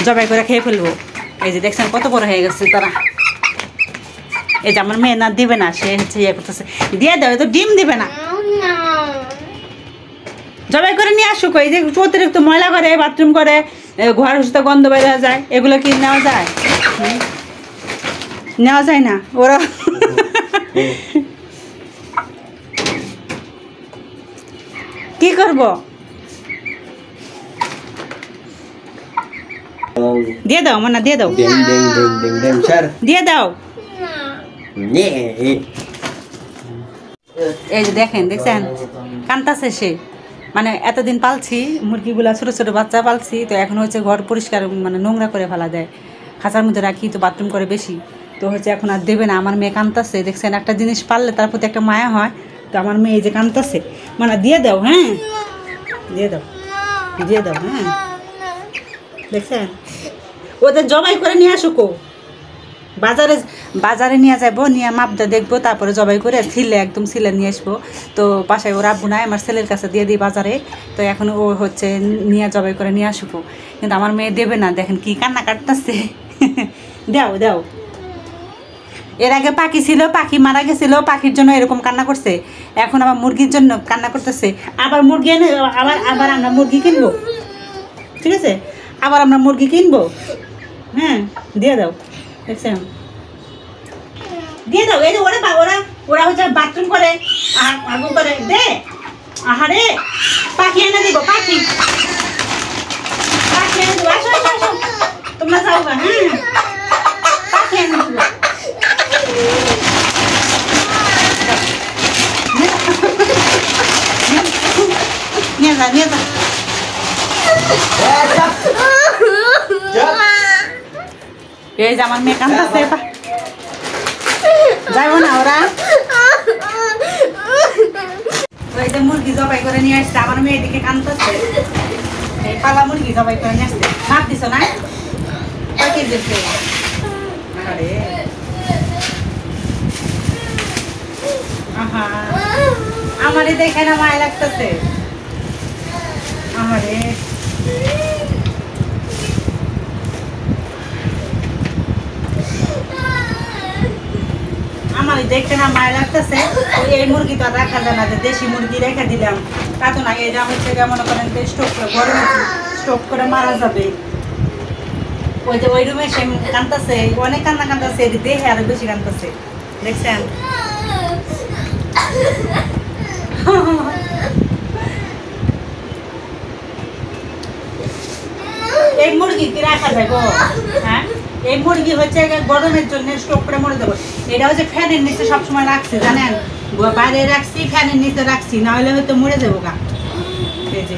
জবাই করে খেয়ে ফেলবো। এই যে দেখছেন কত বড় হয়ে গেছে তারা। এই যে আমার মেয়ে না দিবে না, সে হচ্ছে ইয়ে করতেছে, দিয়ে দাও, তো ডিম দিবে না। জবাই করে নিয়ে আসুক। এই যে অতিরিক্ত ময়লা করে, বাথরুম করে, ঘর সুস্থ গন্ধ বের হয়ে যায়, এগুলো কি নেওয়া যায়? নেওয়া যায় না। ওরা কি করবো? দিয়ে দাও মানা, দিয়ে দাও, দিয়ে দাও। এই যে দেখেন, দেখছেন কান্তাছে সে। মানে এতদিন পালছি মুরগিগুলা, ছোট ছোট বাচ্চা পালছি, তো এখন হচ্ছে ঘর পরিষ্কার মানে নোংরা করে ফেলা দেয়, খাঁচার মধ্যে রাখি, তো বাথরুম করে বেশি, তো হচ্ছে এখন আর দেবে না। আমার মেয়ে কান্তাছে, দেখছেন একটা জিনিস পাললে তার প্রতি একটা মায়া হয়, তো আমার মেয়ে যে কান্তাছে, মানে দিয়ে দাও, হ্যাঁ দিয়ে দাও, দিয়ে দাও, হ্যাঁ। দেখছেন ওদের জবাই করে নিয়ে আসুকো, বাজারে নিয়ে যাবো, নিয়ে মাপটা দেখবো, তারপরে জবাই করে ছিলে, একদম ছিলে নিয়ে আসবো। তো বাসায় ওর আব্বু নাই, আমার ছেলের কাছে দিয়ে দিই বাজারে, তো এখন ও হচ্ছে নিয়ে জবাই করে নিয়ে আসুকো, কিন্তু আমার মেয়ে দেবে না। দেখেন কি কান্না কাটতেছে। দাও দাও। এর আগে পাখি ছিল, পাখি মারা গেছিল, পাখির জন্য এরকম কান্না করছে, এখন আবার মুরগির জন্য কান্না করতেছে। আবার মুরগি এনে আবার আমরা মুরগি কিনবো, ঠিক আছে, আবার আমরা মুরগি কিনবো। হ্যাঁ দিয়ে দাও, দেখছেন, দিয়ে দাও। এই যে ওরা ওরা ওরা হচ্ছে বাথরুম করে, আগু করে দে। আহারে পাখি এনে দিব, পাখি পাখি এনে দিব। আসো আসো আসো, তোমরা যাও গা। হ্যাঁ পাখি এনে দিব। নিয়ে যা, নিয়ে যা। এই যে আমার মেয়ে কান্দাছে, যাইব না ওরা। ওই যে মুরগি জবাই করে নিয়ে আসছে, আমার মেয়ে এদিকে কান্দাছে, এই পালা মুরগি জবাই করে নিয়ে আসছে। মাপ দিছ না? কয় কেজি দিচ্ছে? আরে আহা, আমারে দেখে না মায়া লাগতেছে। আমারে আমারই দেখতে না মায়া লাগতেছে। এই মুরগি তো আর রাখা যায় না, দেশি মুরগি রেখে দিলাম তা তো না। এটা হচ্ছে মনে করেন স্টোভ করে, গরমে স্টোভ করে মারা যাবে। ওই যে ওই রুমে সে কাঁদতেছে, অনেক কান্না কাঁদতেছে, দেহে আরো বেশি কাঁদতেছে, দেখছেন। এই মুরগি কি রাখা যায় গো? হ্যাঁ এই মুরগি হচ্ছে গরমের জন্য স্টোভ করে মরে যাবো। এটা হচ্ছে ফ্যানের নিচে সবসময় রাখছি, জানেন, বাইরে রাখছি, ফ্যানের নিচে রাখছি, না হলে হয়তো মরে যাবো গা। এই যে